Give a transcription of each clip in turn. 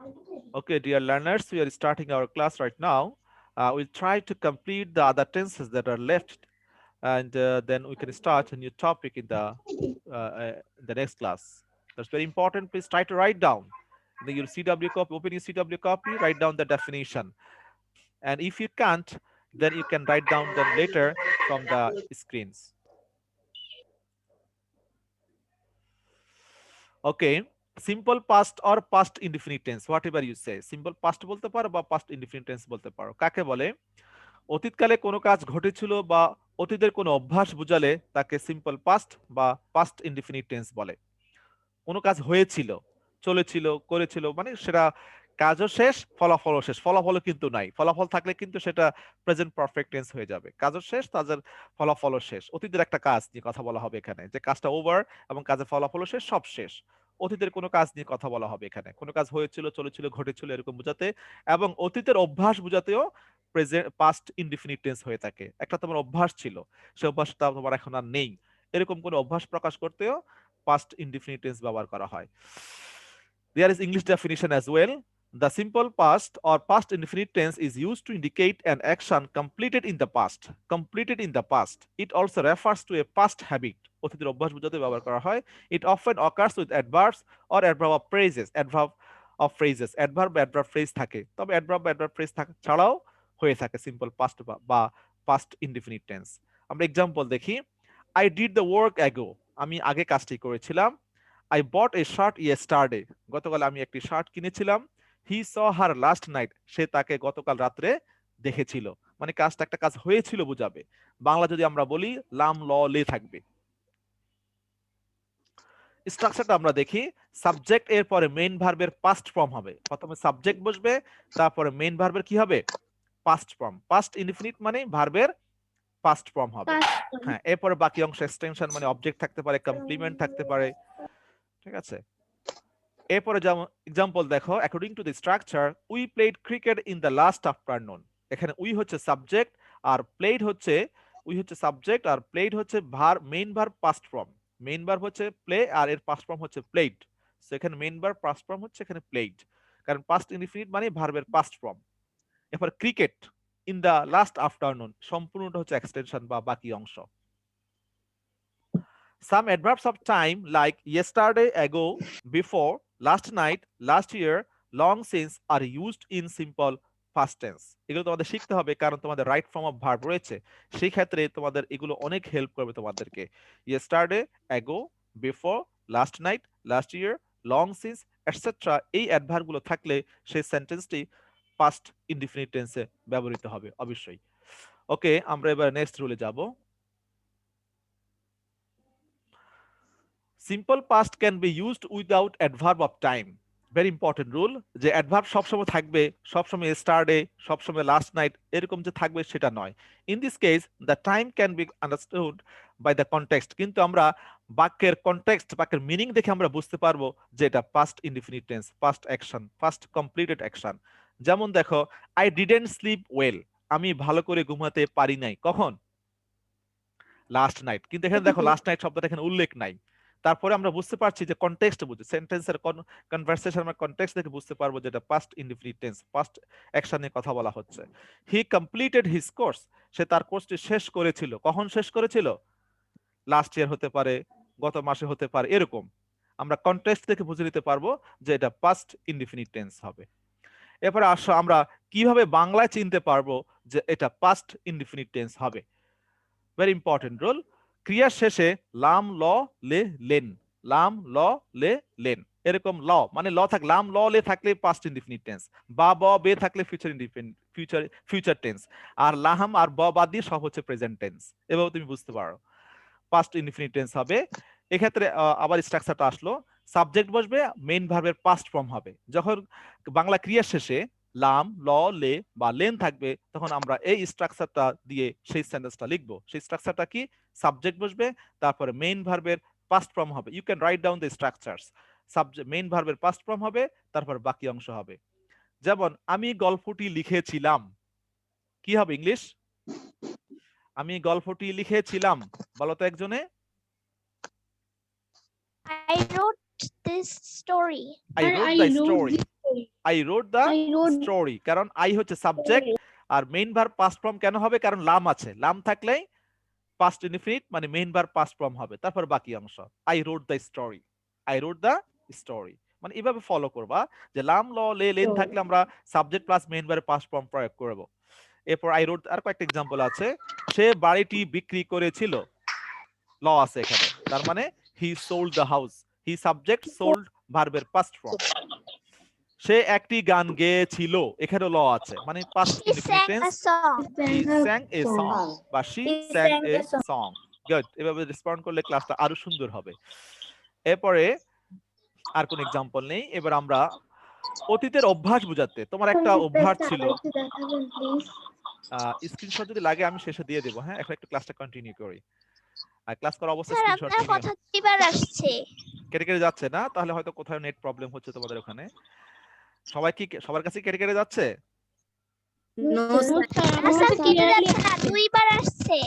Okay, dear learners, we are starting our class right now. We'll try to complete the other tenses that are left, and then we can start a new topic in the next class. That's very important. Please try to write down. Then your CW copy, open your CW copy, write down the definition. And if you can't, then you can write down them later from the screens. Okay, simple past or past indefinite tense, whatever you say. Simple past বলতে পারো বা past indefinite tense বলতে পারো। কাকে বলে? অতীতকালে কোনো কাজ ঘটেছিল বা অতীতের কোনো অভ্যাস বোঝালে তাকে সিম্পল পাস্ট বা পাস্ট ইনডিফিনিট টেন্স বলে। কোনো কাজ হয়েছিল, চলেছিল, করেছিল, মানে সেটা কাজও শেষ, ফলাফলও শেষ। ফলাফলও কিন্তু নাই। ফলাফল থাকলে কিন্তু সেটা প্রেজেন্ট পারফেক্ট টেন্স হয়ে যাবে। কাজও শেষ, কাজের ফলাফলও শেষ। অতীতের একটা কাজ নিয়ে কথা বলা হবে এখানে, যে কাজটা ওভার এবং কাজের ফলাফলও শেষ, সব শেষ। অতীতের কোনো কাজ নিয়ে কথা বলা হবে এখানে। কোনো কাজ হয়েছিল, চলেছিল, ঘটেছিল এরকম বোঝাতে, এবং অতীতের অভ্যাস বোঝাতেও প্রেজেন্ট পাস্ট ইনডিফিনিট টেন্স হয়ে থাকে। একটা তোমার অভ্যাস ছিল, সে অভ্যাসটা তোমার এখন আর নেই, এরকম কোনো অভ্যাস প্রকাশ করতেও past indefinite tense ব্যবহার করা হয়। There is English definition as well. The simple past or past indefinite tense is used to indicate an action completed in the past. Completed in the past. It also refers to a past habit. অতীতের অভ্যাস বোঝাতে ব্যবহার করা হয়। It often occurs with adverbs or adverb of phrases. Adverb of phrases. Adverb বা adverb phrase থাকে। তবে adverb বা adverb phrase থাকা ছাড়াও হয়ে থাকে simple past বা past indefinite tense। আমরা এক্সাম্পল দেখি। I did the work ago. আমি আগে কাজটি করেছিলাম। I bought a shirt yesterday. গতকাল আমি একটি শার্ট কিনেছিলাম। He saw her last night. সে তাকে গতকাল রাত্রে দেখেছিল। মানে কাজটা একটা কাজ হয়েছিল বোঝাবে। বাংলা যদি আমরা বলি লাম ল লে থাকবে। স্ট্রাকচারটা আমরা দেখি। সাবজেক্ট এর পরে মেইন ভার্বের পাস্ট ফর্ম হবে। প্রথমে সাবজেক্ট বসবে, তারপরে মেইন ভার্বের কি হবে? Past form. পাস্ট ইনডিফিনিট মানে ভার্বের পাস্ট ফর্ম হবে। হ্যাঁ, এরপরে বাকি অংশ এক্সটেনশন মানে অবজেক্ট থাকতে পারে, কমপ্লিমেন্ট থাকতে পারে। ঠিক আছে? এরপরে যেমন এক্সাম্পল দেখো, according to the structure we played cricket in the last afternoon. এখানে উই হচ্ছে সাবজেক্ট আর প্লেড হচ্ছে, উই হচ্ছে সাবজেক্ট আর প্লেড হচ্ছে main verb past form. Main verb হচ্ছে প্লে আর এর পাস্ট ফর্ম হচ্ছে প্লেড। সো এখানে মেইন ভার্ব পাস্ট ফর্ম হচ্ছে এখানে প্লেড, কারণ পাস্ট ইনডিফিনিট মানে ভার্বের পাস্ট ফর্ম। এরপর cricket in the last afternoon সম্পূর্ণটা হচ্ছে এক্সটেনশন বা বাকি অংশ। Some adverbs of time like yesterday, ago, before, last night, last year, long since are used in simple past tense. এগুলো তোমাদের শিখতে হবে কারণ তোমাদের রাইট ফর্ম অফ ভার্ব রয়েছে। সেই ক্ষেত্রে তোমাদের এগুলো অনেক হেল্প করবে তোমাদেরকে। yesterday, ago, before, last night, last year, long since, etc. এই অ্যাডভার্ব গুলো থাকলে সেই সেন্টেন্সটি পাস্ট ইনডিফিনিট টেন্সে ব্যবহৃত হবে অবশ্যই। ওকে, আমরা এবার নেক্সট রুলে যাব। Simple past can be used without adverb of time. Very important rule, যে অ্যাডভার্ব সবসময় থাকবে, সবসময় স্টারডে, সবসময় লাস্ট নাইট এরকম যে থাকবে সেটা নয়। In this case the time can be understood by the context. কিন্তু আমরা বাক্যের কনটেক্সট, বাক্যের মিনিং দেখে আমরা বুঝতে পারবো যে এটা past indefinite tense, past action, past completed action. যেমন দেখো, আই ডিডেন্ট স্লিপ ওয়েল। আমি ভালো করে ঘুমাতে পারি নাই। কখন? Last night. কিন্তু এখানে দেখো লাস্ট নাইট শব্দটা এখানে উল্লেখ নাই। তারপরে আমরা বুঝতে পারছি যে কনটেক্সট বুঝে, সেন্টেন্সের কনভারসেশন আমরা কনটেক্সট দেখে বুঝতে পারবো যে এটা past indefinite tense, past action নিয়ে কথা বলা হচ্ছে। He completed his course. সে তার কোর্সটি শেষ করেছিল। কখন শেষ করেছিল? লাস্ট ইয়ার হতে পারে, গত মাসে হতে পারে, এরকম আমরা কনটেক্সট দেখে বুঝে নিতে পারবো যে এটা পাস্ট ইনডিফিনিট টেন্স হবে। এরপরে আসো আমরা কিভাবে বাংলায় চিনতে পারবো যে এটা পাস্ট ইনডিফিনিট টেন্স হবে। Very important rule. ক্রিয়ার শেষে লাম ল লে লেন, লাম ল লে লেন এরকম ল মানে ল থাক, লাম ল লে থাকলে পাস্ট ইনডিফিনিট টেন্স, বা ব বে থাকলে ফিউচার ইনডিফিনিট, ফিউচার টেন্স, আর লাহাম আর ব বাদ দিয়ে সব হচ্ছে প্রেজেন্ট টেন্স। এভাবে তুমি বুঝতে পারো পাস্ট ইনডিফিনিট টেন্স হবে। এক্ষেত্রে আবার স্ট্রাকচারটা আসলো, সাবজেক্ট বসবে, মেইন ভার্বের পাস্ট ফর্ম হবে। যখন বাংলা ক্রিয়ার শেষে লাম ল লে বা লেন থাকবে তখন আমরা এই স্ট্রাকচারটা দিয়ে সেই সেন্টেন্সটা লিখবো। সেই স্ট্রাকচারটা কি? সাবজেক্ট বসবে, তারপরে মেইন ভার্বের পাস্ট ফর্ম হবে। You can write down the structures. Subject main ভার্বের পাস্ট ফর্ম হবে, তারপর বাকি অংশ হবে। যেমন আমি গল্পটি লিখেছিলাম, কি হবে ইংলিশ? আমি গল্পটি লিখেছিলাম, বলো তো একজনে। I wrote this story. I wrote the story. I wrote the story, কারণ I হচ্ছে সাবজেক্ট আর মেইন ভার্ব পাস্ট ফর্ম কেন হবে, কারণ লাম আছে, লাম থাকলেই পাস্ট ইনডিফিনিট মানে মেইন ভার্ব পাস্ট ফর্ম হবে, তারপর বাকি অংশ I wrote the story, I wrote the story, মানে এভাবে ফলো করবা যে লাম ল লে লেন থাকলে আমরা subject plus main verb past form প্রয়োগ করব। এরপর I wrote, আর কয়েকটা এক্সাম্পল আছে, সে বাড়িটি বিক্রি করেছিল, ল আছে এখানে, তার মানে he sold the house, he subject, sold ভার্বের পাস্ট ফর্ম। সে একটি গান গেয়েছিল, এখানে ল আছে, মানে past indefinite tense, he sang a song বা she sang a song। Good, এভাবে রেসপন্ড করলে ক্লাসটা আরো সুন্দর হবে। এরপরে আর কোন এক্সাম্পল নেই, এবার আমরা অতীতের অভ্যাস বোঝাতে, তোমার একটা অভ্যাস ছিল, স্ক্রিনশট যদি লাগে আমি শেষে দিয়ে দেব, হ্যাঁ এখন একটু ক্লাসটা কন্টিনিউ করি। আর ক্লাস করা অবস্থায় স্ক্রিনশট নিয়ে কথা দুইবার আসছে, কেটে কেটে যাচ্ছে না, তাহলে হয়তো কোথাও নেট প্রবলেম হচ্ছে তোমাদের ওখানে। সবাই কি, সবার কাছে কেটে কেটে যাচ্ছে? স্যার কেটে যাচ্ছে না, দুইবার আসছে।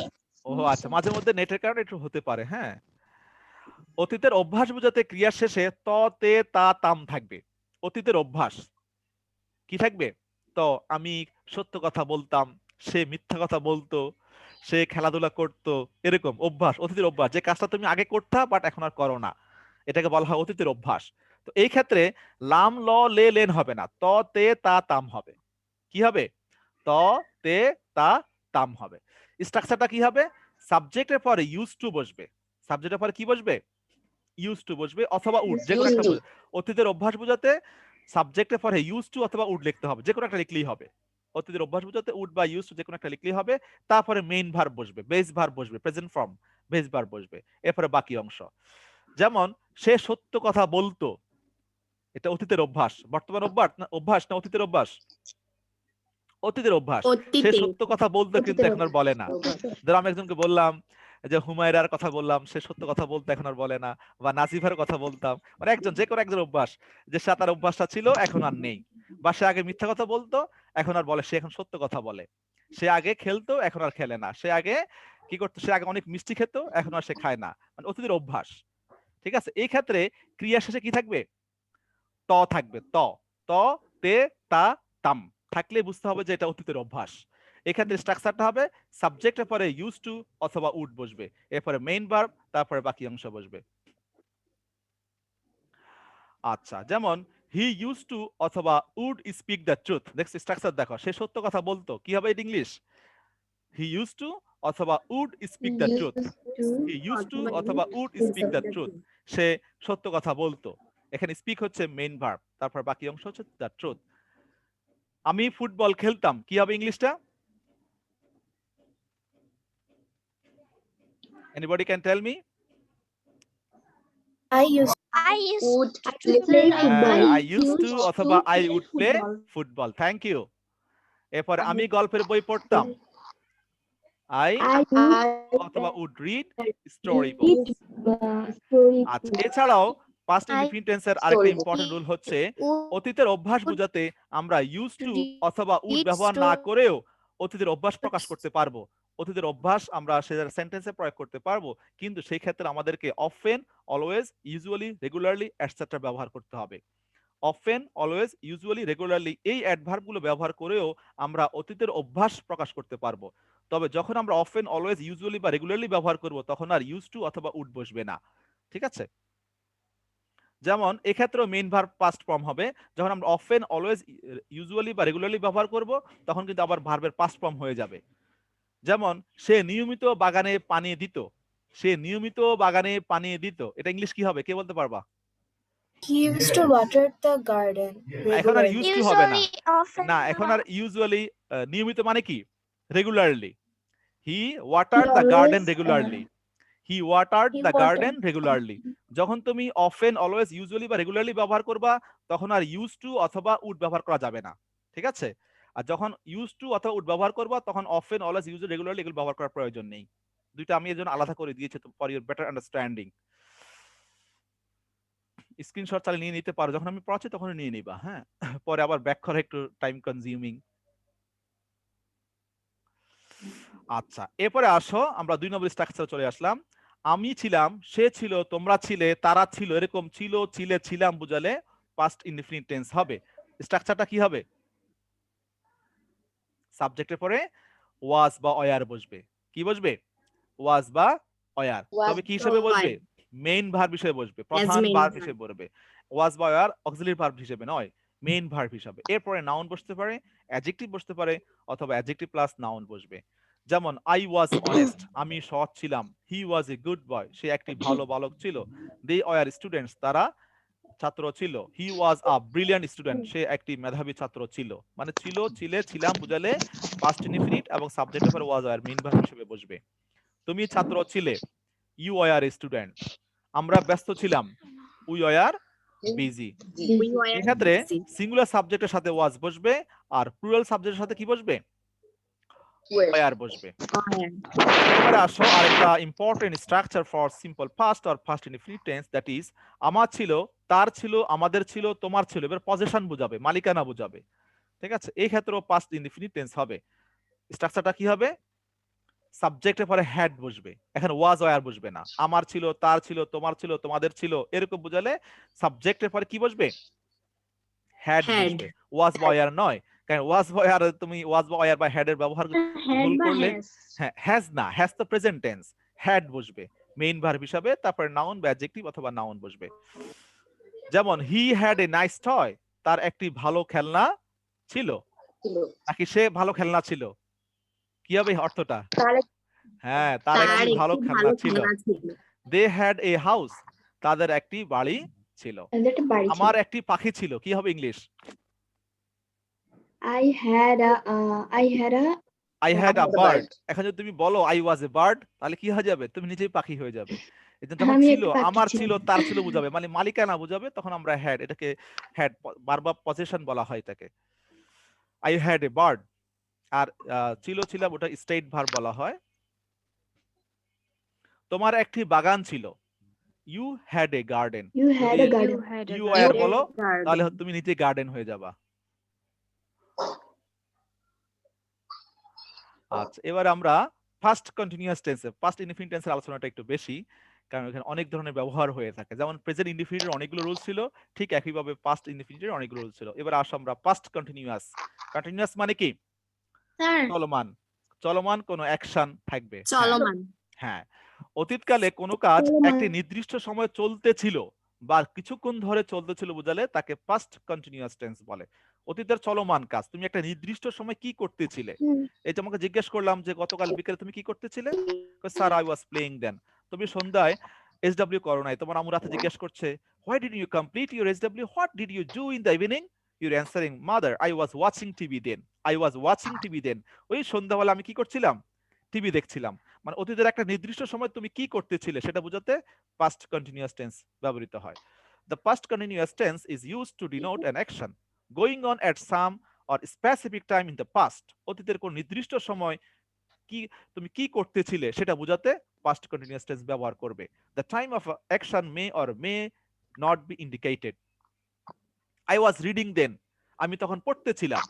ও আচ্ছা, মাঝে মধ্যে নেটের কারণে একটু হতে পারে। হ্যাঁ, অতীতের অভ্যাস বোঝাতে ক্রিয়ার শেষে ত তে তা তাম থাকবে। অতীতের অভ্যাস কি থাকবে? তো আমি সত্য কথা বলতাম, সে মিথ্যা কথা বলতো, সে খেলাধুলা করতো, এরকম অভ্যাস, অতীতের অভ্যাস, যে কাজটা তুমি আগে করতা বাট এখন আর করো না, এটাকে বলা হয় অতীতের অভ্যাস। তো এই ক্ষেত্রে লাম ল লে লেন হবে না, ত তে তা তাম হবে। কি হবে? ত তে তা তাম হবে। স্ট্রাকচারটা কি হবে? সাবজেক্টের পরে ইউজ টু বসবে, সাবজেক্টের পরে কি বসবে? ইউজ টু বসবে অথবা উড, যে কোনো একটা। অতীতের অভ্যাস বোঝাতে সাবজেক্টের পরে ইউজ টু অথবা উড লিখতে হবে, যে কোনো একটা লিখলেই হবে। অতীতের অভ্যাস বোঝাতে উড বা ইউজ টু যে কোনো একটা লিখলেই হবে। তারপরে মেইন ভার্ব বসবে, বেস ভার্ব বসবে, প্রেজেন্ট ফর্ম বেস ভার্ব বসবে, এরপরে বাকি অংশ। যেমন সে সত্য কথা বলতো, এটা অতীতের অভ্যাস। বর্তমান অভ্যাস না অতীতের অভ্যাস? অতীতের অভ্যাস। সে সত্য কথা বলতো কিন্তু এখন আর বলে না। ধরো আমি একজনকে বললাম যে হুমায়রার কথা বললাম, সে সত্য কথা বলতো এখন আর বলে না, বা নাজিফার কথা বলতাম, মানে একজন, যে কোনো একজন অভ্যাস, যে সে তার অভ্যাসটা ছিল এখন আর নেই, বা সে আগে মিথ্যা কথা বলতো এখন আর বলে, সে এখন সত্য কথা বলে। সে আগে খেলতো এখন আর খেলে না, সে আগে কি করতো, সে আগে অনেক মিষ্টি খেত এখন আর সে খায় না, মানে অতীতের অভ্যাস। ঠিক আছে, এই ক্ষেত্রে ক্রিয়া শেষে কি থাকবে? ত থাকবে, ত ত তে তা তাম থাকলে বুঝতে হবে যে এটা অতীতের অভ্যাস। এক্ষেত্রে স্ট্রাকচারটা হবে সাবজেক্টের পরে ইউজ টু অথবা উড বসবে, এরপরে মেইন ভার্ব, তারপরে বাকি অংশ বসবে। আচ্ছা, যেমন হি ইউজ টু অথবা উড স্পিক দ্য ট্রুথ, দেখো স্ট্রাকচার দেখো, সে সত্য কথা বলতো, কি হবে in English? He use to অথবা would speak the truth, he use to অথবা উড স্পিক দ্য ট্রুথ, সে সত্য কথা বলতো। এখানে স্পিক হচ্ছে মেইন ভার্ব, তারপর বাকি অংশ হচ্ছে দ্য ট্রুথ। আমি ফুটবল খেলতাম, কি হবে ইংলিশটা? Anybody can tell me? I used to play football. I used to অথবা I would play football. Thank you. এরপর আমি গল্পের বই পড়তাম, I অথবা would read story books. আচ্ছা, এছাড়াও পাস্ট ইনডিফিনিট টেন্সের আরেকটা ইম্পর্টেন্ট রুল হচ্ছে অতীতের অভ্যাস বোঝাতে আমরা ইউজ টু অথবা উড ব্যবহার না করেও অতীতের অভ্যাস প্রকাশ করতে পারবো। অতীতের অভ্যাস আমরা সেটার সেন্টেন্সে প্রয়োগ করতে পারবো, কিন্তু সেই ক্ষেত্রে আমাদেরকে often, always, usually, regularly etcetera ব্যবহার করতে হবে। অফেন, অলওয়েজ, ইউজুয়ালি, রেগুলারলি এই অ্যাডভার্বগুলো ব্যবহার করেও আমরা অতীতের অভ্যাস প্রকাশ করতে পারবো। তবে যখন আমরা অফেন, অলওয়েজ, ইউজুয়ালি বা রেগুলারলি ব্যবহার করব তখন আর ইউজ টু অথবা উড বসবে না। ঠিক আছে, যেমন এক্ষেত্রেও মেইন ভার্ব পাস্ট ফর্ম হবে। যখন আমরা অফেন, অলওয়েজ, ইউজুয়ালি বা রেগুলারলি ব্যবহার করব তখন কিন্তু আবার ভার্বের পাস্ট ফর্ম হয়ে যাবে। যেমন সে নিয়মিত বাগানে পানি দিত, সে নিয়মিত বাগানে পানি দিত, এটা ইংলিশ কি হবে, কে বলতে পারবা? He used to water the garden এখন আর ইউজ টু হবে না, না Usually, এখন আর ইউজুয়ালি, নিয়মিত মানে কি? Regularly. He water He the garden always, regularly, he watered he the garden watered. Regularly. যখন তুমি অফেন, অলওয়েজ, ইউজুয়ালি বা রেগুলারলি ব্যবহার করবা তখন আর ইউজ টু অথবা উড ব্যবহার করা যাবে না। ঠিক আছে, আর যখন ইউজ টু অথবা উড ব্যবহার করবা তখন অফেন, অলওয়েজ, ইউজুয়ালি, রেগুলারলি এগুলো ব্যবহার করার প্রয়োজন নেই। দুইটা আমি এর জন্য আলাদা করে দিয়েছি for your better understanding. Screenshot চালিয়ে নিয়ে নিতে পারো, যখন আমি পড়াচ্ছি তখন নিয়ে নিবা, হ্যাঁ পরে আবার ব্যাক করা একটু টাইম কনজিউমিং। আচ্ছা, এরপরে আসো আমরা 2 নম্বর স্ট্রাকচারে চলে আসলাম। আমি ছিলাম, সে ছিল, তোমরা ছিলে, তারা ছিল, এরকম ছিল, ছিলে, ছিলাম বুঝালে পাস্ট ইনডিফিনিট টেন্স হবে। স্ট্রাকচারটা কি হবে? সাবজেক্টের পরে ওয়াজ বা অয়ার বসবে। কি বসবে? ওয়াজ বা অয়ার। তবে কি হিসেবে বসবে? মেইন ভার্ব হিসেবে বসবে, প্রধান ভার্ব হিসেবে বসবে। ওয়াজ বা অয়ার অক্সিলারি ভার্ব হিসেবে নয়, মেইন ভার্ব হিসেবে। এরপরে নাউন বসতে পারে, অ্যাডজেক্টিভ বসতে পারে, অথবা অ্যাডজেক্টিভ প্লাস নাউন বসবে। যেমন আই ওয়াজ অনেস্ট, আমি সৎ ছিলাম। হি ওয়াজ এ গুড বয়, সে একটি ভালো বালক ছিল। দে ওয়ার স্টুডেন্টস, তারা ছাত্র ছিল। হি ওয়াজ আ ব্রিলিয়ান্ট স্টুডেন্ট, সে একটি মেধাবী ছাত্র ছিল। মানে ছিল, ছিলে, ছিলাম বুঝালে পাস্ট ইনডিফিনিট এবং সাবজেক্টের পরে ওয়াজ আর মেইন ভার্ব হিসেবে বসবে। তুমি ছাত্র ছিলে, ইউ ওয়ার এ স্টুডেন্ট। আমরা ব্যস্ত ছিলাম, উই ওয়ার বিজি। এক্ষেত্রে সিঙ্গুলার সাবজেক্টের সাথে ওয়াজ বসবে, আর প্লুরাল সাবজেক্টের সাথে কি বসবে? ওয়ার বসবে। এবারে আসো আরেকটা important structure for simple past or past indefinite tense, that is আমার ছিল, তার ছিল, আমাদের ছিল, তোমার ছিল। এবার পজেশন বোঝাবে, মালিকানা বোঝাবে। ঠিক আছে, এই ক্ষেত্রেও পাস্ট ইনডিফিনিট টেন্স হবে। স্ট্রাকচারটা কি হবে? সাবজেক্টের পরে হ্যাড বসবে, এখানে ওয়াজ ওয়ার বসবে না। আমার ছিল, তার ছিল, তোমার ছিল, তোমাদের ছিল, এরকম বোঝালে সাবজেক্টের পরে কি বসবে? হ্যাড বসবে, ওয়াজ বা ওয়ার নয়। কারণ ওয়াজ বা ওয়ার, তুমি ওয়াজ বা ওয়ার বা হ্যাড এর ব্যবহার ভুল করলে, হ্যাঁ হ্যাজ না, হ্যাজ তো প্রেজেন্ট টেন্স, হ্যাড বসবে মেইন ভার্ব হিসাবে, তারপরে নাউন বা অ্যাডজেক্টিভ অথবা নাউন বসবে। যেমন he had a nice toy, তার একটি ভালো খেলনা ছিল। নাকি সে ভালো খেলনা ছিল? কি হবে অর্থটা? হ্যাঁ, তার একটি ভালো খেলনা ছিল। দে হ্যাড এ হাউস, তাদের একটি বাড়ি ছিল। আমার একটি পাখি ছিল, কি হবে English? I had a bird। এখন যদি তুমি বলো আই ওয়াজ এ বার্ড, তাহলে কি হয়ে যাবে? তুমি নিজেই পাখি হয়ে যাবে। এজন্য যখন আমি ছিল, একটা পাখি আমার ছিল, ছিলাম। তার ছিল বুঝাবে, মানে মালিকানা বুঝাবে, তখন আমরা হ্যাড, এটাকে হ্যাড বারবার পজেশন বলা হয় এটাকে। I had a bird. আর ছিল, ছিলাম, ওটা স্টেট ভার্ব বলা হয়। তোমার একটি বাগান ছিল, you had a garden. You had a garden. You are বলো, তাহলে তুমি নিজে গার্ডেন হয়ে যাবা। আচ্ছা, এবার আমরা ফার্স্ট কন্টিনিউয়াস টেন্সে, ফার্স্ট ইনডিফিনিট টেন্সের আলোচনাটা একটু বেশি, কারণ এখানে অনেক ধরনের ব্যবহার হয়ে থাকে। যেমন প্রেজেন্ট ইনডিফিনিটের অনেকগুলো রুলস ছিল, ঠিক একইভাবে পাস্ট ইনডিফিনিটের অনেকগুলো রুলস ছিল। এবার আসো আমরা পাস্ট কন্টিনিউয়াস। কন্টিনিউয়াস মানে কি? চলমান, চলমান কোনো অ্যাকশন থাকবে। হ্যাঁ, অতীতকালে কোনো কাজ একটি নির্দিষ্ট সময় চলতেছিল বা কিছুক্ষণ ধরে চলতেছিল বুঝালে তাকে পাস্ট কন্টিনিউয়াস টেন্স বলে। অতীতের চলমান কাজ, তুমি একটা নির্দিষ্ট সময় কি করতেছিলে? এই যে আমাকে জিজ্ঞেস করলাম যে গতকাল বিকেলে তুমি কি করতেছিলে, স্যার আই ওয়াজ প্লেইং দেন। তুমি সন্ধ্যায় এসডব্লিউ করো নাই, তোমার আম্মু রাতে জিজ্ঞেস করছে why did you complete your SW, what did you do in the evening, your answering mother I was watching TV then, I was watching TV then. ওই সন্ধ্যাবেলা আমি কি করছিলাম? টিভি দেখছিলাম। মানে অতীতের একটা নির্দিষ্ট সময় তুমি কি করতেছিলে সেটা বোঝাতে পাস্ট কন্টিনিউয়াস টেন্স ব্যবহৃত হয়। The past continuous tense is used to denote an action going on at some or specific time in the past. অতীতের কোন নির্দিষ্ট সময় কি তুমি কি করতেছিলে সেটা বোঝাতে past continuous tense ব্যবহার করবে। The time of action may or may not be indicated. I was reading then, আমি তখন পড়তেছিলাম।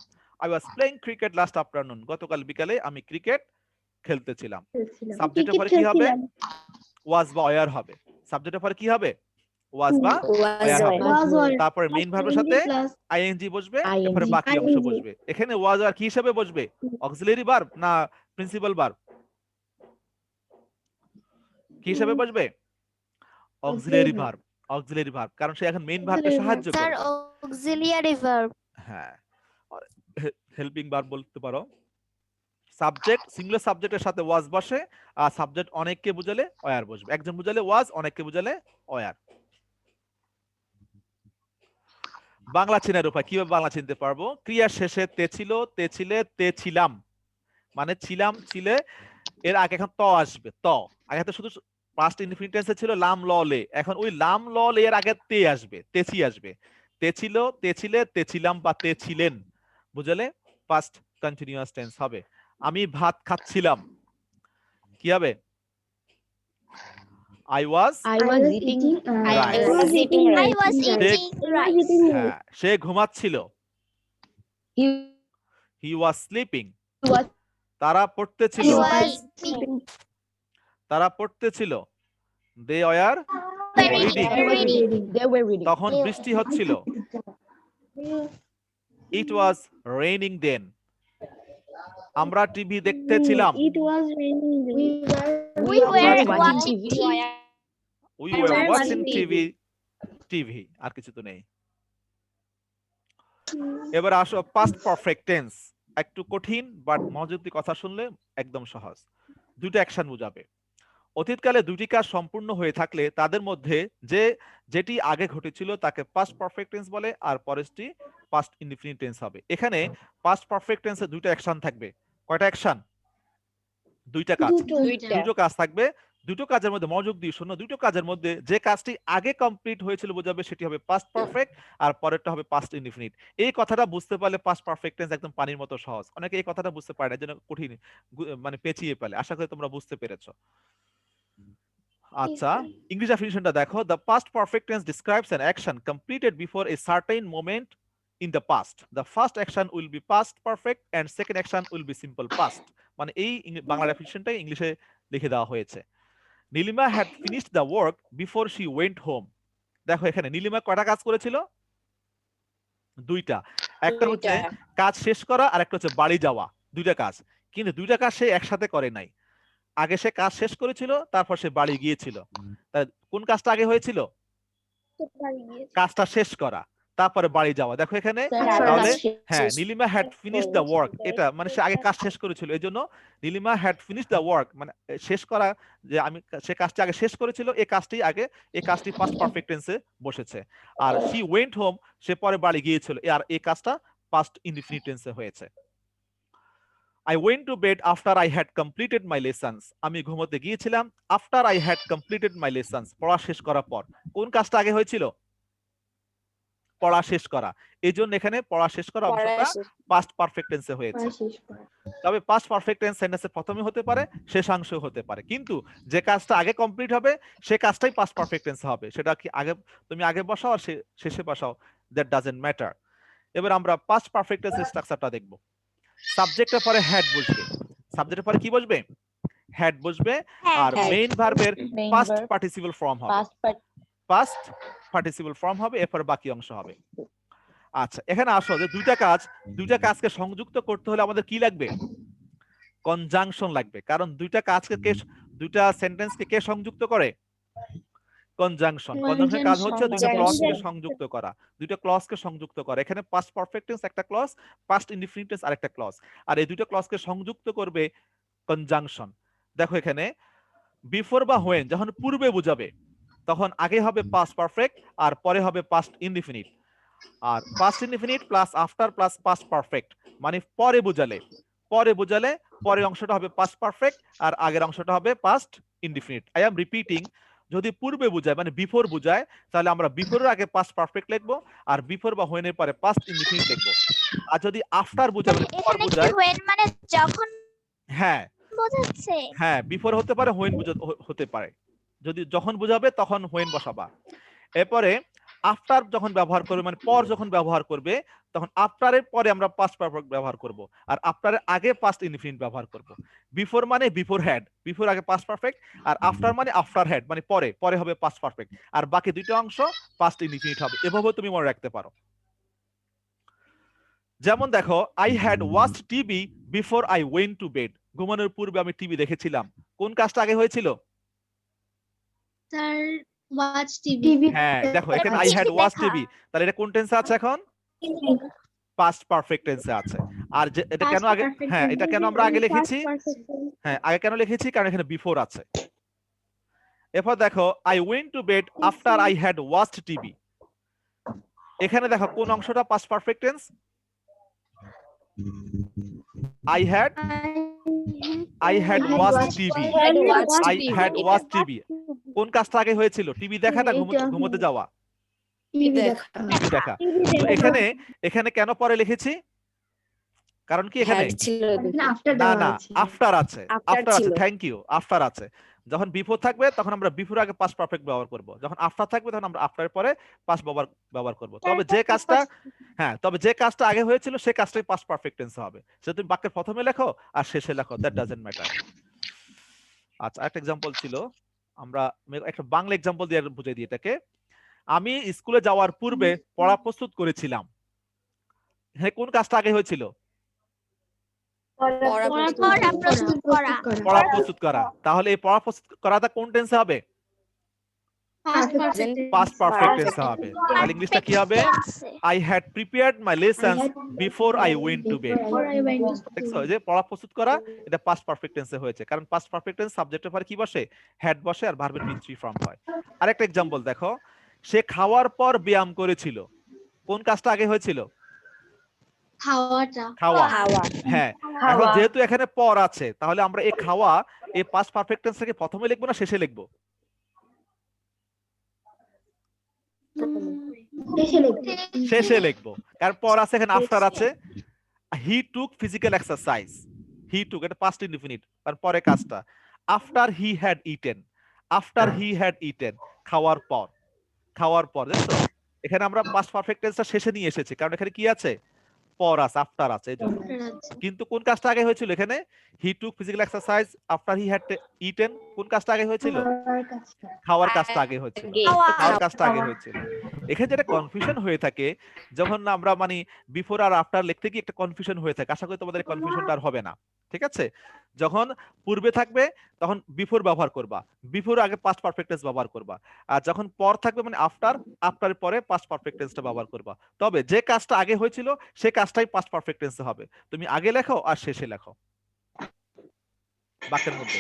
I was playing cricket last afternoon, গতকাল বিকালে আমি ক্রিকেট খেলতেছিলাম। সাবজেক্টের পরে কি হবে? ওয়াজ বা ওয়ার হবে। সাবজেক্টের পরে কি হবে? ওয়াজ বা ওয়ার হবে। তারপরে মেইন ভার্বের সাথে আইএনজি বসবে, এরপরে বাকি অংশ বসবে। এখানে ওয়াজ আর কি হিসেবে বসবে? অক্সিলারি ভার্ব না প্রিন্সিপাল ভার্ব? কি হিসেবে বসবে? Auxiliary verb. অক্সিলারি ভার্ব, কারণ সে এখন মেইন ভার্বকে সাহায্য স্যার করবে। Auxiliary verb. হ্যাঁ, হেল্পিং ভার্ব বলতে পারো। সাবজেক্ট সিঙ্গুলার সাবজেক্টের সাথে ওয়াজ বসে, আর সাবজেক্ট অনেককে বুঝালে ওয়ার বসবে। একজন বুঝালে ওয়াজ, অনেককে বুঝালে ওয়ার। বাংলা চেনার উপায়, কিভাবে বাংলা চিনতে পারবো? ক্রিয়ার শেষে তে ছিল, তে ছিলে, তে ছিলাম, মানে ছিলাম, ছিলে, এর আগে এখন ত আসবে। ত আগে তো শুধু পাস্ট ইনডিফিনিট টেন্সে ছিল লাম ল লে, এখন ওই লাম ল লে এর আগে তে আসবে, তেছি আসবে। তে ছিল, তে ছিলে, তে ছিলাম বা তে ছিলেন বুঝালে পাস্ট কন্টিনিউয়াস টেন্স হবে। আমি ভাত খাচ্ছিলাম, কি হবে? I was eating rice. হ্যাঁ, সে ঘুমাচ্ছিল, he was sleeping. তারা পড়তেছিল, He was sleeping. তারা পড়তেছিল, they were reading. Reading. তখন বৃষ্টি হচ্ছিল, It was raining then. আমরা টিভি দেখতেছিলাম। It was raining. We আমরা were TV- watching TV. We We were were watching watching TV আর কিছু তো নেই। এবার আসো পাস্ট পারফেক্ট টেন্স, একটু কঠিন বাট মনোযোগ দিয়ে কথা শুনলে একদম সহজ। দুটো অ্যাকশন বোঝাবে। অতীতকালে দুটি কাজ সম্পূর্ণ হয়ে থাকলে তাদের মধ্যে যেটি আগে ঘটেছিল তাকে পাস্ট পারফেক্ট টেন্স বলে, আর পরেরটি পাস্ট ইনডিফিনিট টেন্স হবে। এখানে পাস্ট পারফেক্ট টেন্সে দুটো অ্যাকশন থাকবে। কয়টা অ্যাকশন? দুইটা কাজ। দুটো কাজ থাকবে। দুটো কাজের মধ্যে মনোযোগ দিয়ে শোনো, দুটো কাজের মধ্যে যে কাজটি আগে কমপ্লিট হয়েছিল বোঝাবে সেটি হবে পাস্ট পারফেক্ট, আর পরেরটা হবে পাস্ট ইনডিফিনিট। এই কথাটা বুঝতে পারলে পাস্ট পারফেক্ট টেন্স একদম পানির মতো সহজ। অনেকে এই কথাটা বুঝতে পারে না, এর জন্য কঠিন মানে পেঁচিয়ে ফেলে। আশা করি তোমরা বুঝতে পেরেছো। আচ্ছা, ইংলিশ ডেফিনিশনটা দেখো। The past perfect tense describes an action completed before a certain moment in the past. The first action will be past perfect and second action will be simple past. মানে এই বাংলা ডেফিনিশনটাই ইংলিশে লিখে দেওয়া হয়েছে। Nilima had finished the work before she went home. দেখো এখানে নীলিমা কয়টা কাজ করেছিল? দুইটা। একটা হচ্ছে কাজ শেষ করা আর একটা হচ্ছে বাড়ি যাওয়া। দুইটা কাজ, কিন্তু দুইটা কাজ সে একসাথে করে নাই। আগে সে কাজ শেষ করেছিল, তারপর সে বাড়ি গিয়েছিল। কোন কাজটা আগে হয়েছিল? কাজটা শেষ করা, তারপরে বাড়ি যাওয়া। দেখো এখানে তাহলে হ্যাঁ, Nilima had finish the work, এটা মানে সে আগে কাজ শেষ করেছিল, এই জন্য Nilima had finish the work মানে শেষ করা, যে আমি সে কাজটি আগে শেষ করেছিল, এই কাজটি পাস্ট পারফেক্ট টেন্সে বসেছে। আর শি ওয়েন্ট হোম, সে পরে বাড়ি গিয়েছিল, আর এই কাজটা পাস্ট ইনডিফিনিট টেন্সে হয়েছে। I went to bed after I had completed my lessons. আমি ঘুমোতে গিয়েছিলাম after I had completed my lessons, পড়া শেষ করার পর। কোন কাজটা আগে হয়েছিল? পড়া শেষ করা। এইজন্য এখানে পড়া শেষ করা অংশটা পাস্ট পারফেক্ট টেন্সে হয়েছে। তবে পাস্ট পারফেক্ট টেন্স সেন্টেন্সের প্রথমে হতে পারে, শেষাংশেও হতে পারে, কিন্তু যে কাজটা আগে কমপ্লিট হবে সে কাজটাই পাস্ট পারফেক্ট টেন্সে হবে। সেটা কি তুমি আগে বসাও আর শেষে বসাও, দ্যাট ডাজন্ট ম্যাটার। এবার আমরা পাস্ট পারফেক্ট টেন্সের স্ট্রাকচারটা দেখব। সাবজেক্টের পরে হ্যাড বসবে। সাবজেক্টের পরে কি বসবে? হ্যাড বসবে, আর মেইন ভার্বের পাস্ট পার্টিসিপল ফর্ম হবে। পাস্ট পার্টিসিপল ফর্ম হবে, এরপর বাকি অংশ হবে। আচ্ছা, এখানে আসো যে দুইটা কাজকে সংযুক্ত করতে হলে আমাদের কি লাগবে? কনজাংশন লাগবে। কারণ দুইটা সেন্টেন্সকে কে সংযুক্ত করে? কনজাংশন। কনজাংশনের কাজ হচ্ছে দুইটা ক্লজকে সংযুক্ত করা, দুইটা ক্লজকে সংযুক্ত করা। এখানে পাস্ট পারফেক্ট টেন্স একটা ক্লজ, পাস্ট ইনডিফিনিট টেন্স আরেকটা ক্লজ, আর এই দুইটা ক্লজকে সংযুক্ত করবে কনজাংশন। দেখো এখানে বিফোর বা হোয়েন যখন পূর্বে বোঝাবে তখন আগে হবে পাস্ট পারফেক্ট আর পরে হবে পাস্ট ইনডিফিনিট। আর past indefinite plus after plus past perfect মানে পরে বোঝালে পরের অংশটা হবে পাস্ট পারফেক্ট আর আগের অংশটা হবে past indefinite. I am repeating, যদি পূর্বে বোঝায় মানে বিফোর বোঝায় তাহলে আমরা বিফোরের আগে পাস্ট পারফেক্ট লিখবো, আর বিফোর বা হোয়েনের পরে পাস্ট ইনডিফিনিট লিখবো। আর যদি আফটার বোঝায় মানে পর বোঝায়, when মানে যখন হ্যাঁ বোঝাচ্ছে, হ্যাঁ বিফোর হতে পারে, হোয়েন হতে পারে। যদি যখন বোঝাবে তখন হোয়েন বসাবা। এরপরে আফটার যখন ব্যবহার করবে মানে পর যখন ব্যবহার করবে তখন আফটারের পরে আমরা পাস্ট পারফেক্ট ব্যবহার করব, আর আফটারের আগে পাস্ট ইনডিফিনিট ব্যবহার করব। বিফোর মানে বিফোর হ্যাড, বিফোর আগে পাস্ট পারফেক্ট, আর আফটার মানে আফটার হ্যাড মানে পরে হবে পাস্ট পারফেক্ট, আর বাকি দুটো অংশ পাস্ট ইনডিফিনিট হবে। এভাবে তুমি মনে রাখতে পারো। যেমন দেখো, I had watched TV before I went to bed. ঘুমানোর পূর্বে আমি টিভি দেখেছিলাম। কোন কাজটা আগে হয়েছিল? Sir watch TV. হ্যাঁ দেখো এখানে আই হ্যাড ওয়াচড টিভি, তাহলে এটা কোন টেন্সে আছে? এখন পাস্ট পারফেক্ট টেন্সে আছে। আর এটা কেন আগে, হ্যাঁ এটা কেন আমরা আগে লিখেছি? হ্যাঁ আগে কেন লিখেছি? কারণ এখানে বিফোর আছে। এরপর দেখো, I went to bed after I had watched TV. এখানে দেখো কোন অংশটা past perfect tense? I had watched TV. I had watched TV. কোন কাজটা আগে হয়েছিল? টিভি দেখা না ঘুমোতে যাওয়া? টিভি দেখা। তো এখানে কেন পরে লিখেছি? কারণ কি এখানে না আফটার আছে, থ্যাংক ইউ, আফটার আছে। যখন বিফোর থাকবে তখন আমরা বিফোর আগে পাস্ট পারফেক্ট ব্যবহার করব, যখন আফটার থাকবে তখন আমরা আফটারের পরে পাস্ট ব্যবহার করব। তবে যে কাজটা আগে হয়েছিল সেই কাজটাই পাস্ট পারফেক্ট টেন্সে হবে। সেটা তুমি বাক্যের প্রথমে লেখো আর শেষে লেখো, দ্যাট ডাজন্ট ম্যাটার। আচ্ছা, একটা एग्जांपल ছিল, আমরা একটা বাংলা एग्जांपल দিয়ে বুঝাই দিই এটাকে। আমি স্কুলে যাওয়ার পূর্বে পড়া প্রস্তুত করেছিলাম। এখানে কোন কাজটা আগে হয়েছিল? পড়া প্রস্তুত করা পড়া প্রস্তুত করা। তাহলে এই পড়া প্রস্তুত করাটা কোন টেন্সে হবে? পাস্ট পারফেক্ট টেন্সে হবে। তাহলে ইংলিশটা কি হবে? I had prepared my lessons before I went to bed. দেখছো যে পড়া প্রস্তুত করা এটা পাস্ট পারফেক্ট টেন্সে হয়েছে, কারণ পাস্ট পারফেক্ট টেন্স সাবজেক্টের পরে কি বসে? হ্যাড বসে আর ভার্বের বি থ্রি ফর্ম হয়। আরেকটা एग्जांपल দেখো, সে খাওয়ার পর ব্যায়াম করেছিল। কোন কাজটা আগে হয়েছিল? খাওয়া। হ্যাঁ, এখন যেহেতু এখানে পর আছে তাহলে আমরা এই খাওয়া এই পাস্ট পারফেক্ট টেন্সটাকে প্রথমে লিখবো না শেষে লিখবো? শেষে লিখবো, কারণ পর আছে এখানে আফটার আছে। হি টুক ফিজিক্যাল এক্সারসাইজ, হি টুক এটা পাস্ট ইনডিফিনিট, কারণ পরে কাজটা। After he had eaten, after he had eaten খাওয়ার পর, খাওয়ার পর। দেখছো এখানে আমরা পাস্ট পারফেক্ট টেন্সটা শেষে নিয়ে এসেছি, কারণ এখানে কি আছে? পর আছে, আফটার আছে এইজন্য। কিন্তু কোন কাজটা আগে হয়েছিল এখানে? He took physical exercise after he had eaten. কোন কাজটা আগে হয়েছিল? খাওয়ার কাজটা আগে হয়েছিল, খাওয়ার কাজটা আগে হয়েছিল। এখানে যেটা কনফিউশন হয়ে থাকে যখন আমরা মানে বিফোর আর আফটার লিখতে গিয়ে একটা কনফিউশন হয়ে থাকে, আশা করি তোমাদের কনফিউশনটা আর হবে না। ঠিক আছে, যখন পূর্বে থাকবে তখন বিফোর ব্যবহার করবা, বিফোর আগে পাস্ট পারফেক্ট টেন্স ব্যবহার করবা, আর যখন পর থাকবে মানে আফটার, আফটারের পরে পাস্ট পারফেক্ট টেন্সটা ব্যবহার করবা। তবে যে কাজটা আগে হয়েছিল সেই কাজটাই পাস্ট পারফেক্ট টেন্সে হবে। তুমি আগে লেখো আর শেষে লেখো বাক্যের মধ্যে।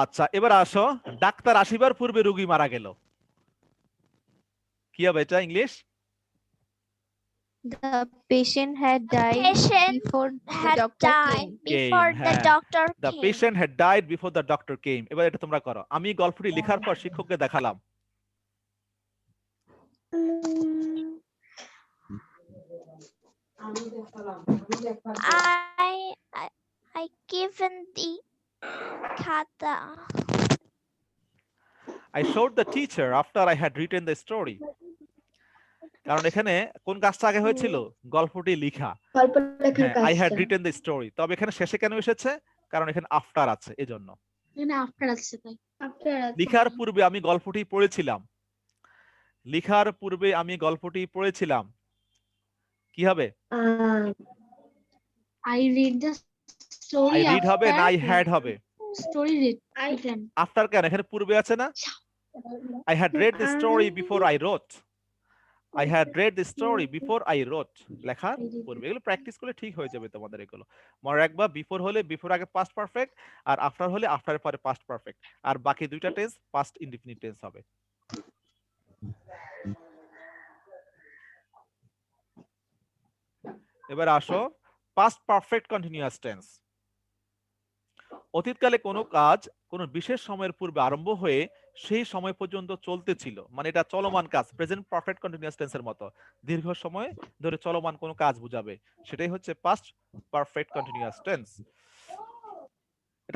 আচ্ছা, এবার আসো, ডাক্তার আসিবার পূর্বে রোগী মারা গেল। কি হবে এটা English? The patient had died before the doctor came. The patient had died before the doctor came. এবার এটা তোমরা করো। আমি গল্পটি লেখার পর শিক্ষককে দেখালাম। I given the khata. I showed the teacher after I had written the story. কারণ এখানে কোন কাজটা আগে হয়েছিল? গল্পটি লেখা। I had written the story। তবে এখানে শেষে কেন এসেছে? কারণ এখানে আফটার আছে এজন্য। এখানে আফটার আছে তাই। লেখার পূর্বে আমি গল্পটি পড়েছিলাম, লেখার পূর্বে আমি গল্পটি পড়েছিলাম। কি হবে? I read the story. I read হবে না I had হবে? Story read. আফটার কেন? এখানে পূর্বে আছে না? I had read the story before I wrote. I had read the story before I wrote. লেখার পূর্বে। এগুলো প্র্যাকটিস করলে ঠিক হয়ে যাবে তোমাদের এগুলো। মনে রাখবা বিফোর হলে বিফোর আগে পাস্ট পারফেক্ট, আর আফটার হলে আফটারের পরে পাস্ট পারফেক্ট, আর বাকি দুইটা টেন্স পাস্ট ইনডিফিনিট টেন্স হবে। এবার আসো পাস্ট পারফেক্ট কন্টিনিউয়াস টেন্স। অতীতকালে কোনো কাজ কোনো বিশেষ সময়ের পূর্বে আরম্ভ হয়ে সেই সময় পর্যন্ত চলতেছিল, মানে এটা চলমান কাজ, প্রেজেন্ট পারফেক্ট কন্টিনিউয়াস টেন্সের মতো দীর্ঘ সময় ধরে চলমান কোনো কাজ বোঝাবে, সেটাই হচ্ছে পাস্ট পারফেক্ট কন্টিনিউয়াস টেন্স।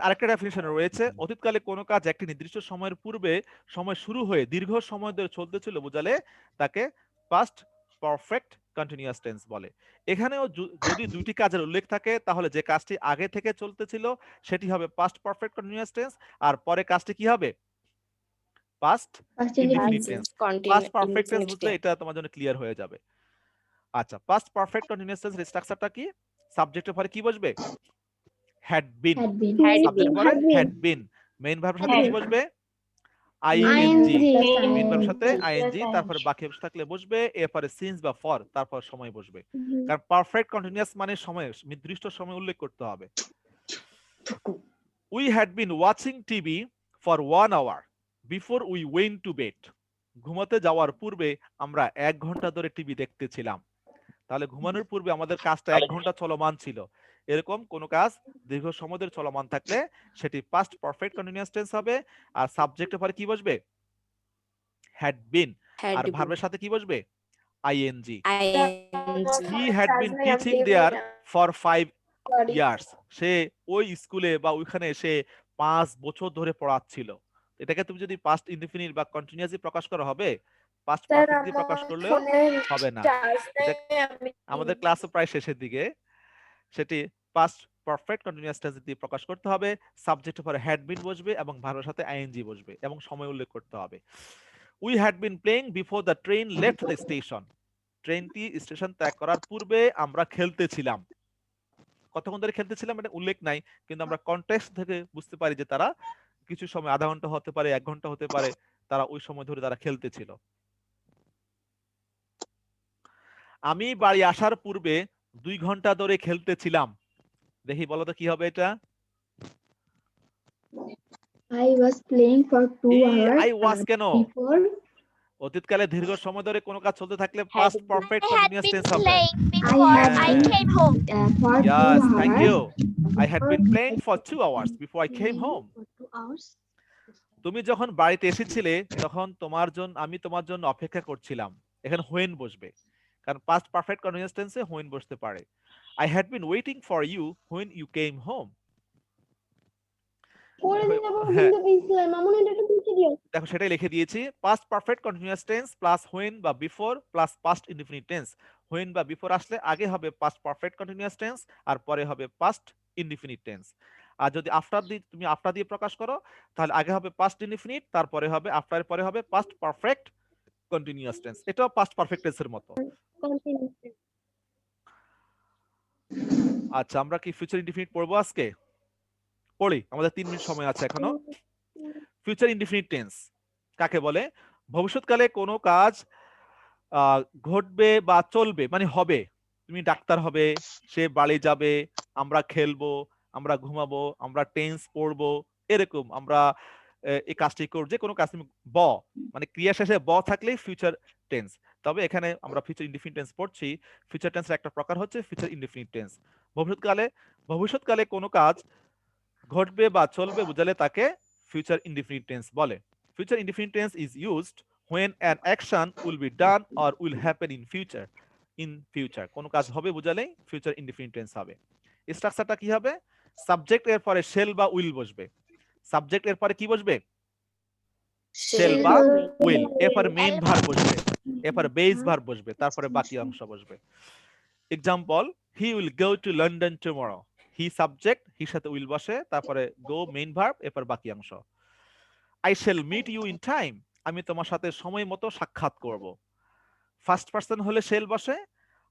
আরেকটা ডেফিনিশন রয়েছে, অতীতকালে কোনো কাজ একটি নির্দিষ্ট সময়ের পূর্বে সময় শুরু হয়ে দীর্ঘ সময় ধরে চলতেছিল বোঝালে তাকে পাস্ট পারফেক্ট কন্টিনিউয়াস টেন্স বলে। এখানেও যদি দুইটি কাজের উল্লেখ থাকে তাহলে যে কাজটি আগে থেকে চলতেছিল সেটি হবে পাস্ট পারফেক্ট কন্টিনিউয়াস টেন্স, আর পরে কাজটি কি হবে? Past indefinite tense. Past perfect tense বুঝলে এটা তোমার জন্য ক্লিয়ার হয়ে যাবে। আচ্ছা, পাস্ট পারফেক্ট কন্টিনিউয়াস টেন্সের স্ট্রাকচারটা কি? সাবজেক্টের পরে কি বসবে? had been, সাবজেক্টের পরে had been, মেইন ভার্বের সাথে কি বসবে? ing, মেইন ভার্বের সাথে ing, তারপরে বাকি ভার্ব থাকলে বসবে, এরপরে since বা for, তারপর সময় বসবে। কারণ পারফেক্ট কন্টিনিউয়াস মানে সময়, নির্দিষ্ট সময় উল্লেখ করতে হবে। We had been watching TV for 1 hour before we went to bed. ঘুমাতে যাওয়ার পূর্বে আমরা 1 ঘন্টা ধরে টিভি দেখতেছিলাম। তাহলে ঘুমানোর পূর্বে আমাদের কাজটা 1 ঘন্টা চলমান ছিল। এরকম কোন কাজ দীর্ঘ সময় ধরে চলমান থাকলে সেটি পাস্ট পারফেক্ট কন্টিনিউয়াস টেন্স হবে, আর সাবজেক্টের পরে কি বসবে? had been, আর ভার্বের সাথে কি বসবে? ing। He had been teaching there for 5 years. সে ওই স্কুলে বা ওইখানে সে 5 বছর ধরে পড়াচ্ছিল। এটাকে তুমি যদি পাস্ট ইনডিফিনিট বা কন্টিনিউয়াসলি প্রকাশ করা হবে, পাস্ট পারফেক্টলি প্রকাশ করলেও হবে না। আমাদের ক্লাসও প্রায় শেষের দিকে, সেটি পাস্ট পারফেক্ট কন্টিনিউয়াস টেন্স দিয়ে প্রকাশ করতে হবে, সাবজেক্টের পরে হ্যাড বিন বসবে এবং ভার্বের সাথে আইএনজি বসবে এবং সময় উল্লেখ করতে হবে। We had been playing before the train left the station. ট্রেনটি স্টেশন ত্যাগ করার পূর্বে আমরা খেলতেছিলাম। কতক্ষণ ধরে খেলতেছিলাম এটা উল্লেখ নাই, কিন্তু আমরা কনটেক্সট থেকে বুঝতে পারি যে তারা কিছু সময়, আধা ঘন্টা হতে পারে, 1 ঘন্টা হতে পারে, তারা ওই সময় ধরে তারা খেলতেছিল। আমি বাড়ি আসার পূর্বে 2 ঘন্টা ধরে খেলতেছিলাম। দেখি বলো তো কি হবে এটা? I was playing for 2 hours I was কেন? before. অতীতকালে দীর্ঘ সময় ধরে কোনো কাজ চলতে থাকলে Had past been- perfect I had continuous been tense হবে। playing I before had I been- came home. For 2 Yes, hours. thank you. I had been playing for 2 hours before I came home. For 2 hours. তুমি যখন বাড়িতে এসেছিলে তখন আমি তোমার জন্য অপেক্ষা করছিলাম। এখানে when বসবে, কারণ পাস্ট পারফেক্ট কন্টিনিউয়াস টেন্সে when বসতে পারে। I had been waiting for you when you came home. হ্যাঁ, দেখো সেটাই লিখে দিয়েছি। Past perfect continuous tense plus when বা before plus past indefinite tense. when বা বিফোর আসলে আগে হবে পাস্ট পারফেক্ট কন্টিনিউয়াস টেন্স আর পরে হবে পাস্ট ইনডিফিনিট টেন্স। আর যদি তুমি আফটার দিয়ে প্রকাশ করো তাহলে আগে হবে পাস্ট ইনডিফিনিট, তারপরে হবে আফটারের পরে হবে পাস্ট পারফেক্ট কন্টিনিউয়াস টেন্স। এটাও পাস্ট পারফেক্ট টেন্সের মতো। আচ্ছা, আমরা কি ফিউচার ইনডিফিনিট পড়বো আজকে? পড়ি, আমাদের 3 মিনিট সময় আছে এখনো। ফিউচার ইনডিফিনিট টেন্স কাকে বলে? ভবিষ্যৎকালে কোনো কাজ ঘটবে বা চলবে মানে হবে। তুমি ডাক্তার হবে, সে বাড়ি যাবে, আমরা খেলবো, আমরা ঘুমাবো, আমরা টেন্স পড়বো, এরকম আমরা এই কাজটি করব। যে কোনো কাজ তুমি মানে ক্রিয়া শেষে থাকলেই ফিউচার টেন্স। তবে এখানে আমরা ফিউচার ইনডিফিনিট টেন্স পড়ছি। ফিউচার টেন্সের একটা প্রকার হচ্ছে ফিউচার ইনডিফিনিট টেন্স। ভবিষ্যৎকালে কোনো কাজ ঘটবে বা চলবে বুঝালে তাকে ফিউচার ইনডিফিনিট টেন্স বলে। Future indefinite tense is used when an action will be done or will happen in future. In future কোনো কাজ হবে বুঝালেই ফিউচার ইনডিফিনিট টেন্স হবে। স্ট্রাকচারটা কি হবে? সাবজেক্ট এর পরে শেল বা উইল বসবে। সাবজেক্ট এর পরে কি বসবে? শেল বা উইল। এরপরে মেইন ভার্ব বসবে, এরপরে বেস ভার্ব বসবে, তারপরে বাকি অংশ বসবে। Example, he will go to London tomorrow. He subject, হির সাথে উইল বসে, তারপরে গো মেইন ভার্ব, এরপর বাকি অংশ। I shall meet you in time. আমি তোমার সাথে সময় মতো সাক্ষাৎ করব। ফার্স্ট পারসন হলে শেল বসে,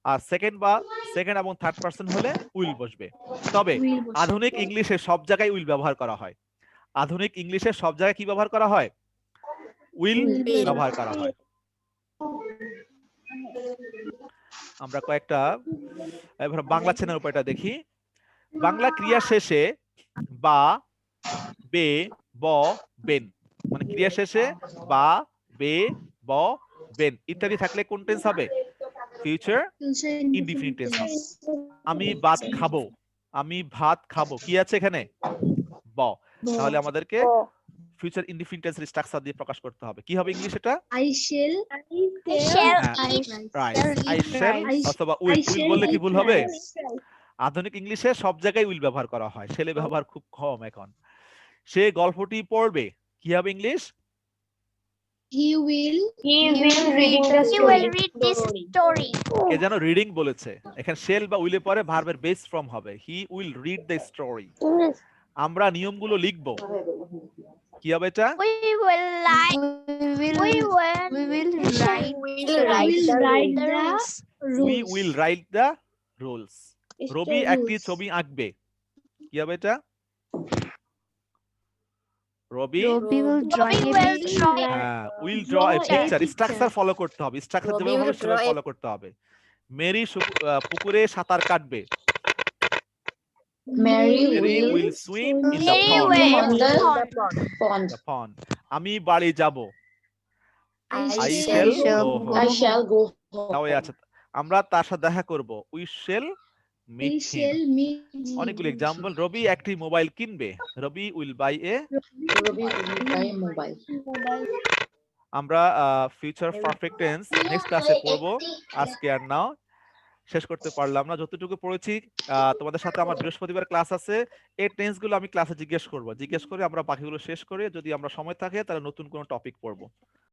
আর সেকেন্ড এবং থার্ড পারসন হলে উইল বসবে। তবে Will বসে। আধুনিক ইংলিশে সব জায়গায় উইল ব্যবহার করা হয়। আধুনিক ইংলিশে সব জায়গায় কি ব্যবহার করা হয়? Will Will। ব্যবহার করা হয়। আমরা কয়েকটা এবার বাংলা চ্যানেল উপর এটা দেখি। বাংলা ক্রিয়া শেষে বা, বে, ব, বেন, মানে ক্রিয়া শেষে বা, বে, ব, বেন ইত্যাদি থাকলে কোন টেন্স হবে? ফিউচার Future ইনডিফিনিট টেন্স হবে। tense। আমি ভাত খাবো, কি আছে এখানে? ব। তাহলে আমাদেরকে ফিউচার ইনডিফিনিট টেন্সের স্ট্রাকচার দিয়ে প্রকাশ করতে হবে। কি হবে ইংলিশ এটা? I shall হ্যাঁ, eat right. I shall rice। অথবা উইল। I shall বললে কি eat ভুল হবে? rice। আধুনিক ইংলিশে সব জায়গায় উইল ব্যবহার করা হয়, শেলে ব্যবহার খুব কম এখন। সে গল্পটি পড়বে, কি হবে English? He will read this story। কে যেন রিডিং বলেছে, এখানে শেল বা উইলে পরে ভার্বের বেস ফর্ম হবে। He will read the story. আমরা নিয়মগুলো লিখব, কি হবে এটা? We will write We will write the we rules। Will write the rules. Rabi একটি rules। ছবি আঁকবে, কি হবে এটা? Rabi Robbie will draw We a will picture. draw a will draw a picture. Structure follow করতে হবে, স্ট্রাকচার Robbie যেভাবে will হবে সেভাবে draw a- ফলো করতে হবে। মেরি পুকুরে সাঁতার কাটবে, Mary Mary will will swim in the Mary pond. will on the pond. The pond. আমি বাড়ি যাব, I I shall shall go go home। I shall go তাও home. আছে। আমরা তার সাথে দেখা করব, we shall We meet shall him. meet him। অনেকগুলো এক্সাম্পল। রবি একটি মোবাইল কিনবে, Rabi will buy a. Robbie will buy a mobile. আমরা ফিউচার পারফেক্ট টেন্স নেক্সট ক্লাসে পড়বো, আজকে আর নাও শেষ করতে পারলাম না। যতটুকু পড়েছি তোমাদের সাথে আমার বৃহস্পতিবার ক্লাস আছে, এই টেন্স গুলো আমি ক্লাসে জিজ্ঞেস করে আমরা বাকিগুলো শেষ করে যদি আমরা সময় থাকে তাহলে নতুন কোনো টপিক পড়বো।